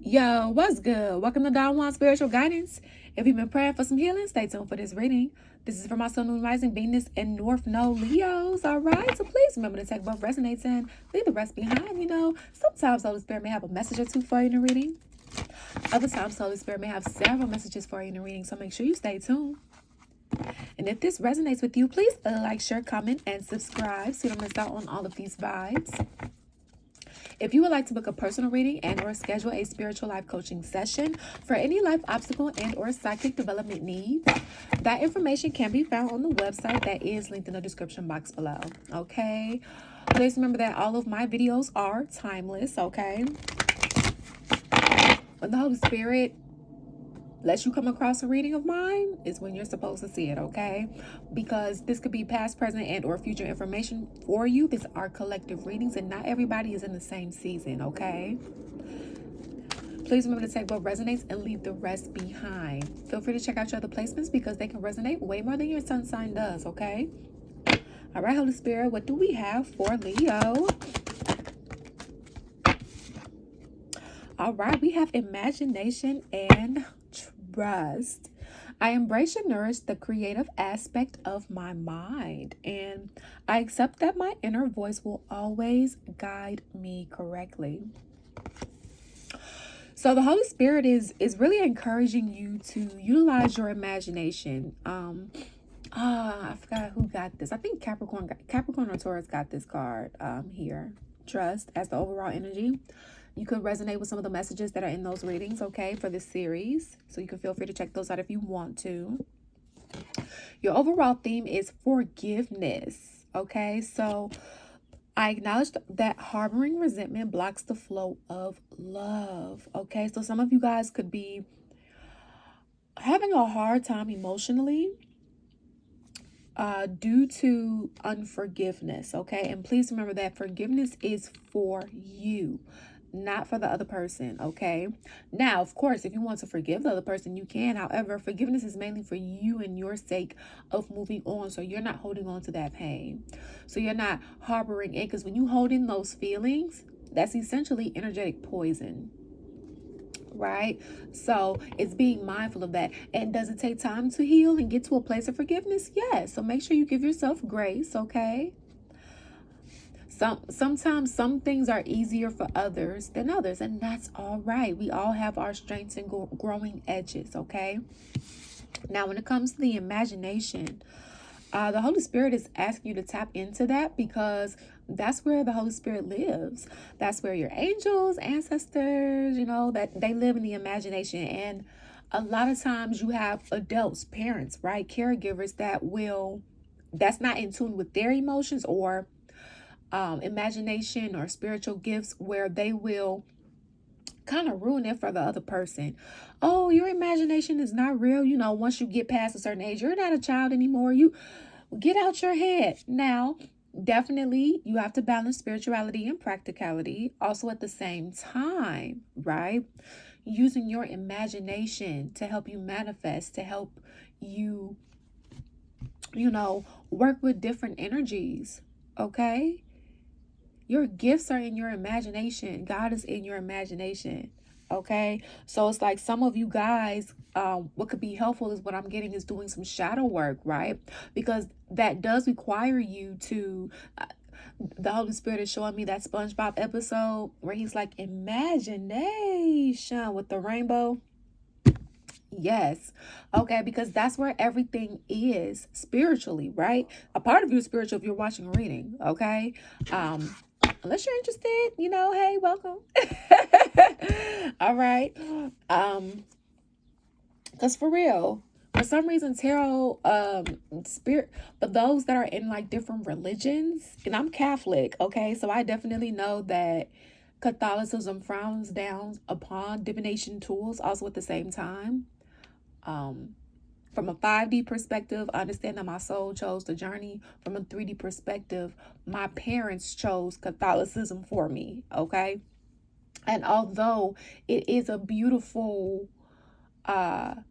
Yo, what's good? Welcome to Don Juan Spiritual Guidance. If you've been praying for some healing, stay tuned for this reading. This is for my Sun, Moon, Rising, Venus, and North Node Leos. All right, so please remember to take what resonates and leave the rest behind. Sometimes Holy Spirit may have a message or two for you in the reading. Other times, Holy Spirit may have several messages for you in the reading, so make sure you stay tuned. And if this resonates with you, please like, share, comment, and subscribe so you don't miss out on all of these vibes. If you would like to book a personal reading and or schedule a spiritual life coaching session for any life obstacle and or psychic development needs, that information can be found on the website that is linked in the description box below. Okay. Please remember that all of my videos are timeless. Okay. When the Holy Spirit lets you come across a reading of mine is when you're supposed to see it, okay? Because this could be past, present, and or future information for you. These are collective readings and not everybody is in the same season, okay? Please remember to take what resonates and leave the rest behind. Feel free to check out your other placements because they can resonate way more than your sun sign does, okay? All right, Holy Spirit, what do we have for Leo? All right, we have imagination and trust. I embrace and nourish the creative aspect of my mind, and I accept that my inner voice will always guide me correctly. So the Holy Spirit is really encouraging you to utilize your imagination. I forgot who got this. I think Capricorn or Taurus got this card here. Trust as the overall energy. You could resonate with some of the messages that are in those readings, okay, for this series. So you can feel free to check those out if you want to. Your overall theme is forgiveness, okay? So I acknowledge that harboring resentment blocks the flow of love, okay? So some of you guys could be having a hard time emotionally due to unforgiveness, okay? And please remember that forgiveness is for you, not for the other person, okay? Now, of course, if you want to forgive the other person, you can. However, forgiveness is mainly for you and your sake of moving on, so you're not holding on to that pain. So you're not harboring it, because when you hold in those feelings, that's essentially energetic poison, right? So it's being mindful of that. And does it take time to heal and get to a place of forgiveness? Yes. So make sure you give yourself grace, okay? Sometimes some things are easier for others than others, and that's all right. We all have our strengths and growing edges, okay? Now, when it comes to the imagination, the Holy Spirit is asking you to tap into that, because that's where the Holy Spirit lives. That's where your angels, ancestors, that they live in the imagination. And a lot of times you have adults, parents, right? Caregivers that's not in tune with their emotions or imagination or spiritual gifts, where they will kind of ruin it for the other person. Oh, your imagination is not real. Once you get past a certain age, you're not a child anymore. You get out your head. Now, definitely you have to balance spirituality and practicality also at the same time, right? Using your imagination to help you manifest, to help you, work with different energies, okay? Your gifts are in your imagination. God is in your imagination. Okay. So it's like some of you guys, what could be helpful is what I'm getting is doing some shadow work, right? Because that does require you to, the Holy Spirit is showing me that SpongeBob episode where he's like, imagination with the rainbow. Yes. Okay. Because that's where everything is spiritually, right? A part of you is spiritual if you're watching a reading. Okay. Unless you're interested, hey, welcome. All right. Because for real, for some reason, tarot, spirit, but those that are in like different religions, and I'm Catholic, okay? So I definitely know that Catholicism frowns down upon divination tools also at the same time. From a 5D perspective, I understand that my soul chose the journey. From a 3D perspective, my parents chose Catholicism for me, okay? And although it is a beautiful, some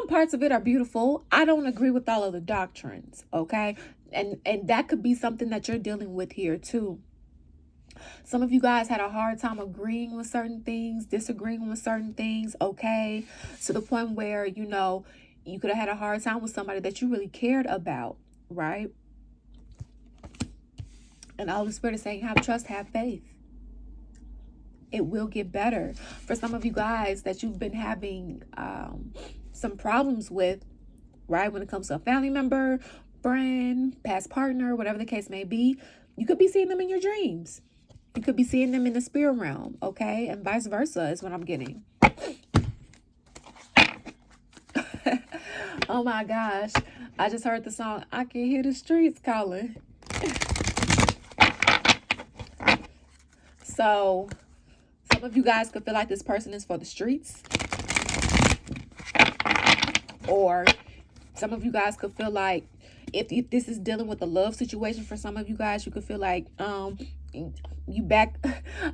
parts of it are beautiful, I don't agree with all of the doctrines, okay? And that could be something that you're dealing with here too. Some of you guys had a hard time agreeing with certain things, disagreeing with certain things, okay? To the point where, you know, you could have had a hard time with somebody that you really cared about, right? And the Holy Spirit is saying, have trust, have faith. It will get better. For some of you guys that you've been having some problems with, right? When it comes to a family member, friend, past partner, whatever the case may be, you could be seeing them in your dreams. You could be seeing them in the spirit realm, okay? And vice versa is what I'm getting. Oh my gosh. I just heard the song, I Can Hear the Streets Calling. So, some of you guys could feel like this person is for the streets. Or some of you guys could feel like if this is dealing with a love situation for some of you guys, you could feel like you back.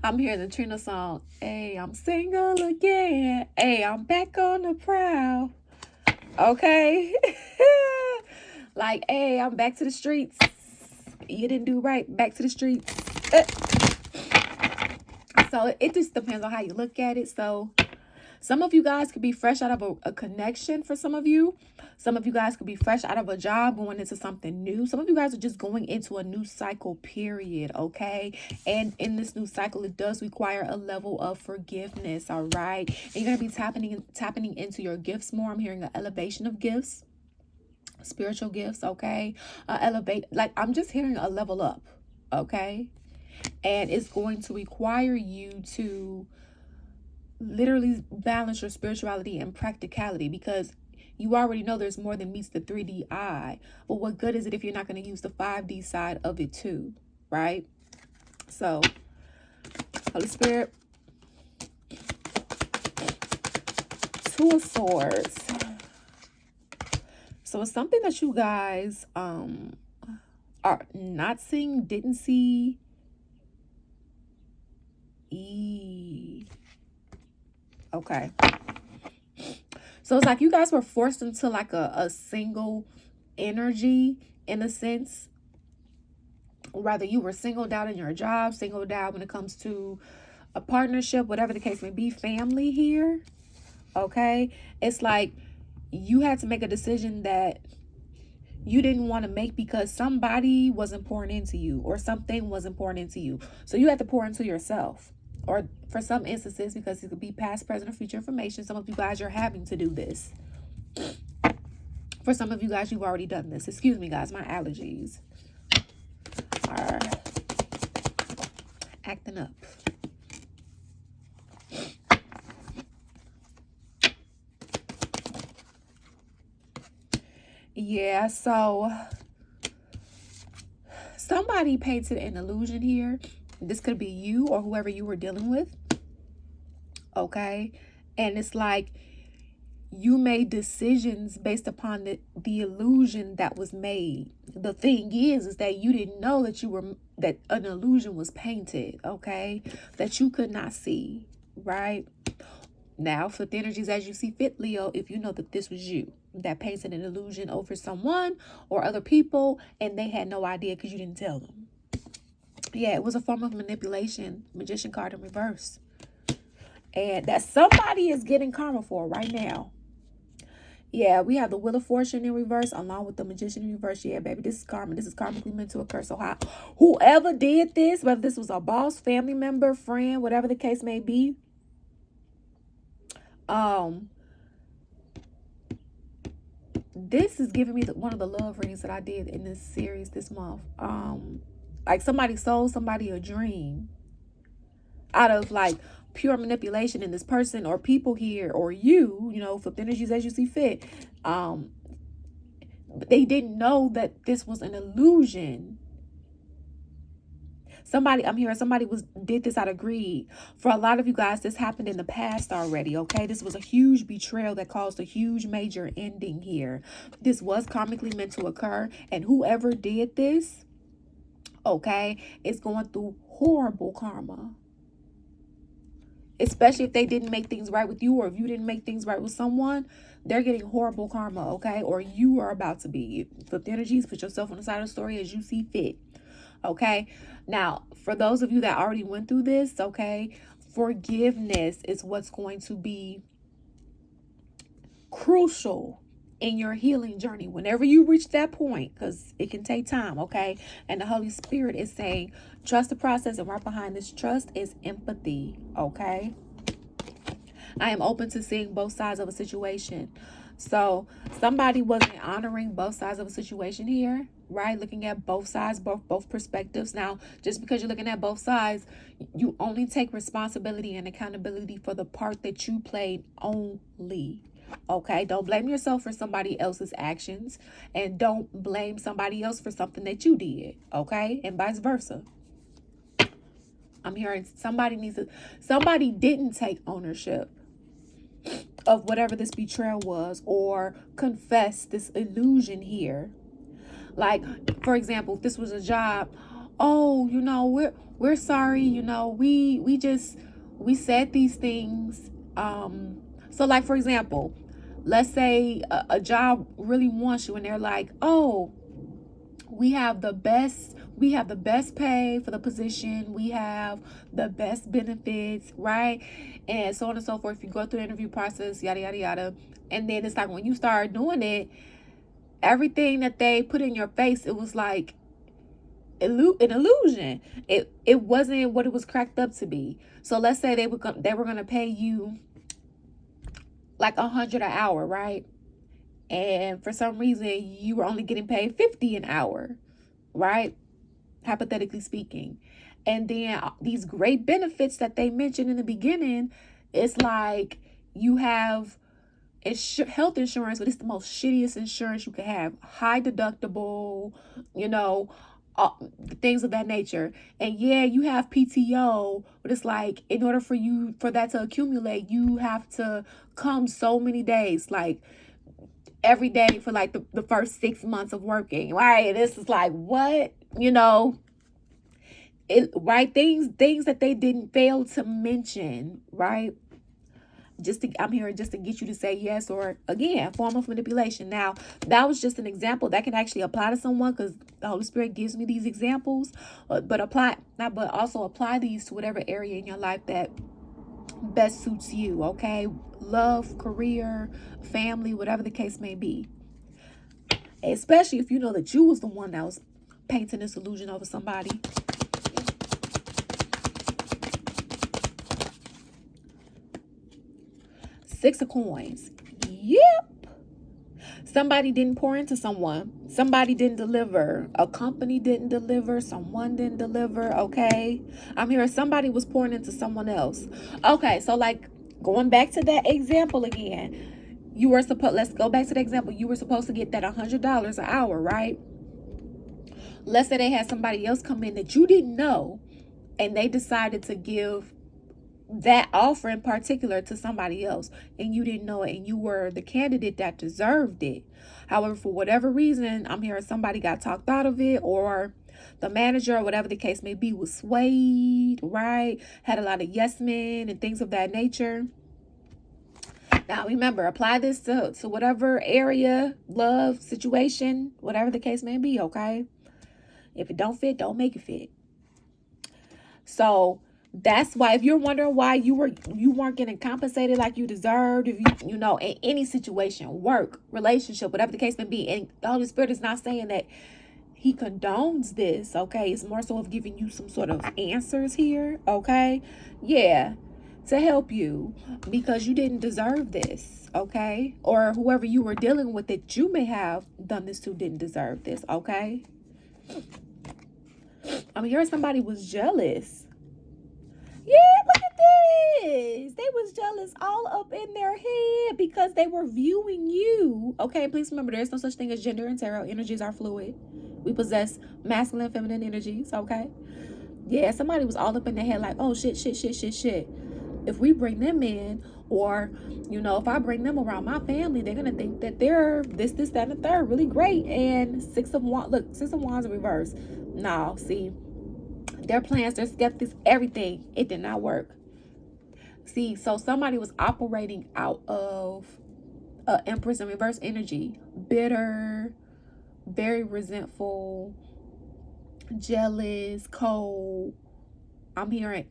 I'm hearing the Trina song. Hey, I'm single again. Hey, I'm back on the prowl. Okay. Like, hey, I'm back to the streets. You didn't do right. Back to the streets. So it just depends on how you look at it. So some of you guys could be fresh out of a connection for some of you. Some of you guys could be fresh out of a job going into something new. Some of you guys are just going into a new cycle, period, okay? And in this new cycle, it does require a level of forgiveness, all right? And you're going to be tapping into your gifts more. I'm hearing an elevation of gifts, spiritual gifts, okay? Elevate, like I'm just hearing a level up, okay? And it's going to require you to literally balance your spirituality and practicality, because you already know there's more than meets the 3D eye. But what good is it if you're not going to use the 5D side of it too, right? So, Holy Spirit, Two of Swords. So it's something that you guys are not seeing, didn't see. Okay. So it's like you guys were forced into like a single energy in a sense. Rather, you were singled out in your job, singled out when it comes to a partnership, whatever the case may be, family here. Okay. It's like you had to make a decision that you didn't want to make because somebody wasn't pouring into you or something wasn't pouring into you. So you had to pour into yourself. Or for some instances, because it could be past, present, or future information, some of you guys are having to do this. For some of you guys, you've already done this. Excuse me, guys, my allergies are acting up. Yeah, so somebody painted an illusion here. This could be you or whoever you were dealing with. Okay. And it's like you made decisions based upon the illusion that was made. The thing is that you didn't know that an illusion was painted. Okay. That you could not see. Right. Now, for the energies as you see fit, Leo, if you know that this was you that painted an illusion over someone or other people and they had no idea because you didn't tell them. Yeah, it was a form of manipulation. Magician card in reverse. And that somebody is getting karma for right now. Yeah, we have the Wheel of Fortune in reverse along with the Magician in reverse. Yeah, baby, this is karma. This is karmically meant to occur. So whoever did this, whether this was a boss, family member, friend, whatever the case may be, this is giving me one of the love readings that I did in this series this month. Like somebody sold somebody a dream out of like pure manipulation, in this person or people here or you know, flip energies as you see fit. They didn't know that this was an illusion. I'm hearing somebody did this out of greed. For a lot of you guys, this happened in the past already, okay? This was a huge betrayal that caused a huge major ending here. This was karmically meant to occur, and whoever did this, okay, is going through horrible karma. Especially if they didn't make things right with you, or if you didn't make things right with someone, they're getting horrible karma, okay? Or you are about to be. Flip the energies, put yourself on the side of the story as you see fit. Okay. Now, for those of you that already went through this, okay, forgiveness is what's going to be crucial in your healing journey whenever you reach that point, because it can take time. Okay. And the Holy Spirit is saying trust the process, and right behind this trust is empathy. Okay. I am open to seeing both sides of a situation. So somebody wasn't honoring both sides of a situation here, right? Looking at both sides, both perspectives. Now, just because you're looking at both sides, you only take responsibility and accountability for the part that you played only. Okay, don't blame yourself for somebody else's actions, and don't blame somebody else for something that you did. Okay, and vice versa. I'm hearing somebody didn't take ownership of whatever this betrayal was, or confess this illusion here. Like, for example, if this was a job, oh, we're sorry, we said these things. So like, for example, let's say a job really wants you, and they're like, oh, we have the best pay for the position, we have the best benefits, right? And so on and so forth. If you go through the interview process, yada yada yada, and then it's like when you start doing it, everything that they put in your face, it was like an illusion. It wasn't what it was cracked up to be. So let's say they were going to pay you like $100 an hour, right? And for some reason you were only getting paid $50 an hour, right? Hypothetically speaking. And then these great benefits that they mentioned in the beginning, it's like you have health insurance, but it's the most shittiest insurance you could have. High deductible, things of that nature. And yeah, you have PTO, but it's like, in order for that to accumulate, you have to come so many days, like every day for like the first 6 months of working, right? This is like, what, right? Things that they didn't fail to mention, right? I'm here just to get you to say yes, or again, form of manipulation. Now, that was just an example that can actually apply to someone, because the Holy Spirit gives me these examples, but also apply these to whatever area in your life that best suits you. Okay, love, career, family, whatever the case may be. Especially if you know that you was the one that was painting this illusion over somebody. Six of Coins. Yep. Somebody didn't pour into someone. Somebody didn't deliver. A company didn't deliver. Someone didn't deliver. Okay. I'm here. Somebody was pouring into someone else. Okay. So like, going back to that example again, let's go back to the example. You were supposed to get that $100 an hour, right? Let's say they had somebody else come in that you didn't know, and they decided to give that offer in particular to somebody else, and you didn't know it, and you were the candidate that deserved it. However, for whatever reason, I'm hearing somebody got talked out of it, or the manager, or whatever the case may be, was swayed, right? Had a lot of yes men and things of that nature. Now remember, apply this to whatever area, love, situation, whatever the case may be. Okay, if it don't fit, don't make it fit. So that's why, if you're wondering why you weren't getting compensated like you deserved, if you know, in any situation, work, relationship, whatever the case may be, and the Holy Spirit is not saying that he condones this, okay? It's more so of giving you some sort of answers here, okay? Yeah, to help you, because you didn't deserve this, okay? Or whoever you were dealing with that you may have done this to didn't deserve this, okay? I'm hearing somebody was jealous. Yeah, look at this. They was jealous all up in their head because they were viewing you. Okay, please remember, there's no such thing as gender in tarot. Energies are fluid. We possess masculine and feminine energies, okay? Yeah, somebody was all up in their head like, oh, shit. If we bring them in, or, if I bring them around my family, they're going to think that they're this, that, and the third, really great. And Six of Wands in reverse. No, see, their plans, their skeptics, everything, it did not work. See, so somebody was operating out of Empress in reverse energy, bitter, very resentful, jealous, cold. I'm hearing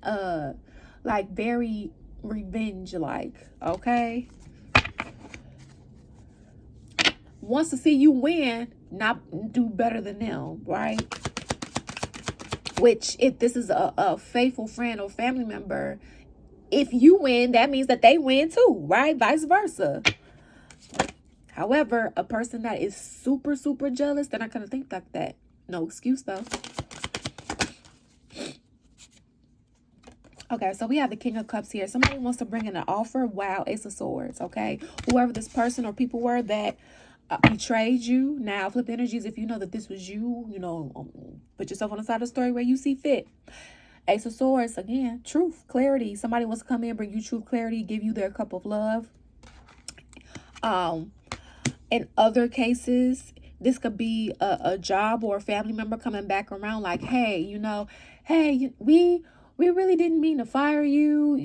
like very revenge like, okay? Wants to see you win, not do better than them, right? Which, if this is a faithful friend or family member, if you win, that means that they win too, right? Vice versa. However, a person that is super, super jealous, they're not going to think like that. No excuse, though. Okay, so we have the King of Cups here. Somebody wants to bring in an offer. Wow, Ace of Swords, okay? Whoever this person or people were that betrayed you. Now, flip the energies. If you know that this was you, put yourself on the side of the story where you see fit. Ace of Swords, again, truth, clarity. Somebody wants to come in, bring you truth, clarity, give you their cup of love. In other cases, this could be a job or a family member coming back around like, hey, hey, we really didn't mean to fire you,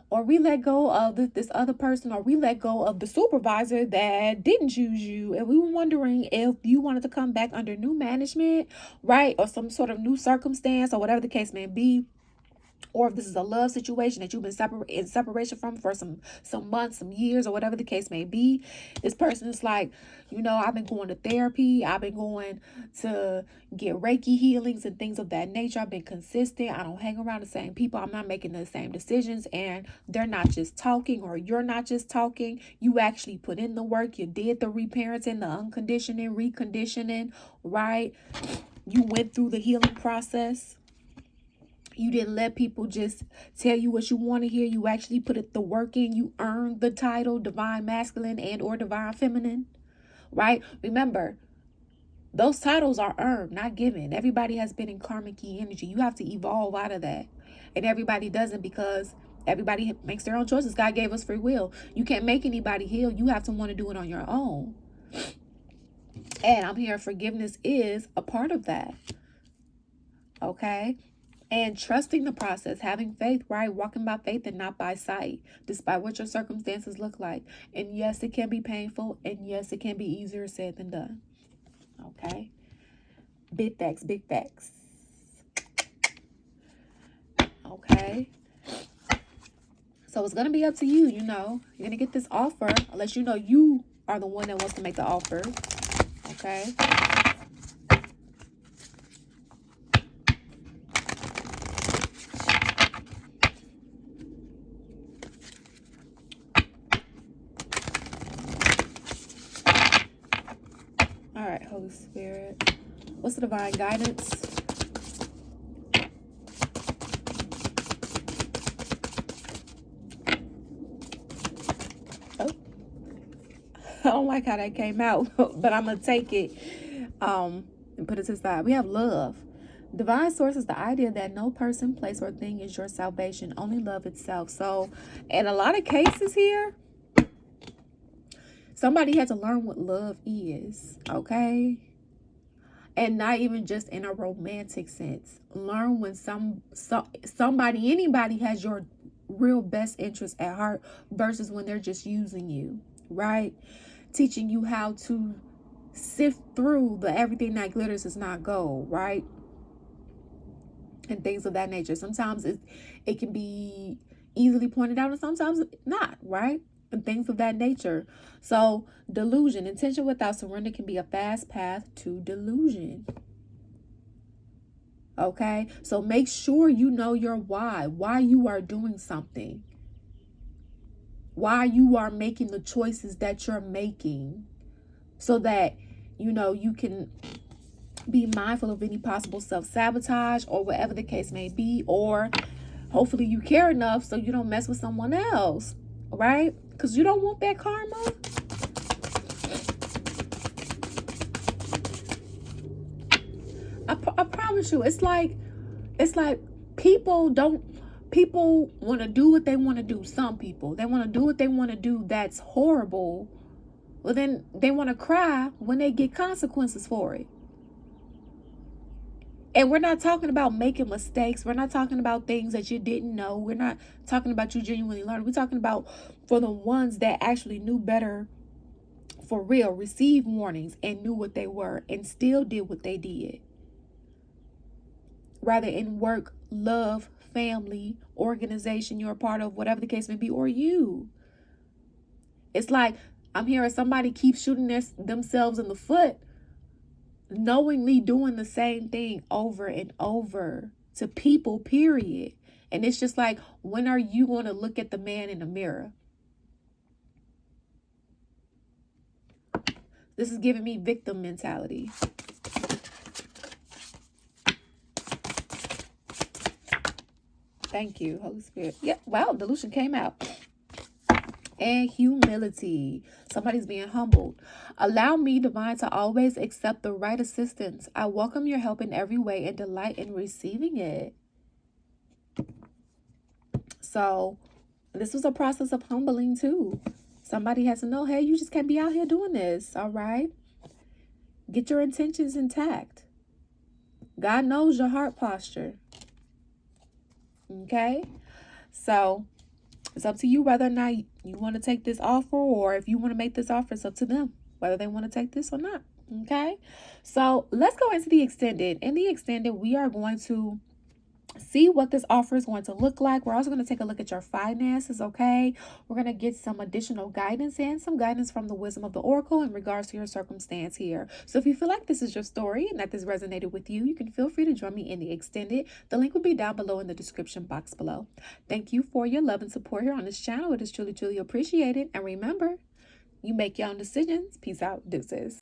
or we let go of this other person, or we let go of the supervisor that didn't choose you. And we were wondering if you wanted to come back under new management, right? Or some sort of new circumstance or whatever the case may be. Or if this is a love situation that you've been in separation from for some months, some years, or whatever the case may be. This person is like, I've been going to therapy. I've been going to get Reiki healings and things of that nature. I've been consistent. I don't hang around the same people. I'm not making the same decisions. And they're not just talking, or you're not just talking. You actually put in the work. You did the reparenting, the unconditioning, reconditioning, right? You went through the healing process. You didn't let people just tell you what you want to hear. You actually put the work in. You earned the title Divine Masculine and or Divine Feminine, right? Remember, those titles are earned, not given. Everybody has been in karmic key energy. You have to evolve out of that. And everybody doesn't, because everybody makes their own choices. God gave us free will. You can't make anybody heal. You have to want to do it on your own. And I'm here, forgiveness is a part of that. Okay? And trusting the process, having faith, right? Walking by faith and not by sight, despite what your circumstances look like. And yes, it can be painful. And yes, it can be easier said than done. Okay? Big facts, big facts. Okay? So it's going to be up to you, You're going to get this offer, unless you are the one that wants to make the offer. Okay? Holy Spirit, what's the divine guidance? Oh, I don't like how that came out, but I'm gonna take it and put it to the side. We have love. Divine source is the idea that no person, place, or thing is your salvation, only love itself. So in a lot of cases here, somebody had to learn what love is, okay? And not even just in a romantic sense. Learn when somebody, anybody has your real best interest at heart versus when they're just using you, right? Teaching you how to sift through the everything that glitters is not gold, right? And things of that nature. Sometimes it can be easily pointed out and sometimes not, right? And things of that nature. So delusion, intention without surrender can be a fast path to delusion. Okay, so make sure you know your why you are doing something, why you are making the choices that you're making, so that you can be mindful of any possible self-sabotage or whatever the case may be, or hopefully you care enough so you don't mess with someone else, right? Because you don't want that karma. I promise you, it's like people want to do what they want to do. Some people, they want to do what they want to do. That's horrible. Well, then they want to cry when they get consequences for it. And we're not talking about making mistakes. We're not talking about things that you didn't know. We're not talking about you genuinely learning. We're talking about for the ones that actually knew better for real, received warnings and knew what they were and still did what they did. rather in work, love, family, organization you're a part of, whatever the case may be, or you. It's like I'm hearing somebody keep shooting themselves in the foot, knowingly doing the same thing over and over to people, period. And it's just like, when are you going to look at the man in the mirror? This is giving me victim mentality. Thank you, Holy Spirit. Yeah, wow, delusion came out. And humility. Somebody's being humbled. Allow me, divine, to always accept the right assistance. I welcome your help in every way and delight in receiving it. So this was a process of humbling too. Somebody has to know, hey, you just can't be out here doing this, all right? Get your intentions intact. God knows your heart posture. Okay? So it's up to you whether or not you want to take this offer, or if you want to make this offer, it's up to them whether they want to take this or not. Okay? So let's go into the extended. In the extended, we are going to see what this offer is going to look like. We're also going to take a look at your finances, okay? We're going to get some additional guidance and some guidance from the wisdom of the oracle in regards to your circumstance here. So if you feel like this is your story and that this resonated with you, you can feel free to join me in the extended. The link will be down below in the description box below. Thank you for your love and support here on this channel. It is truly, truly appreciated. And remember, you make your own decisions. Peace out. Deuces.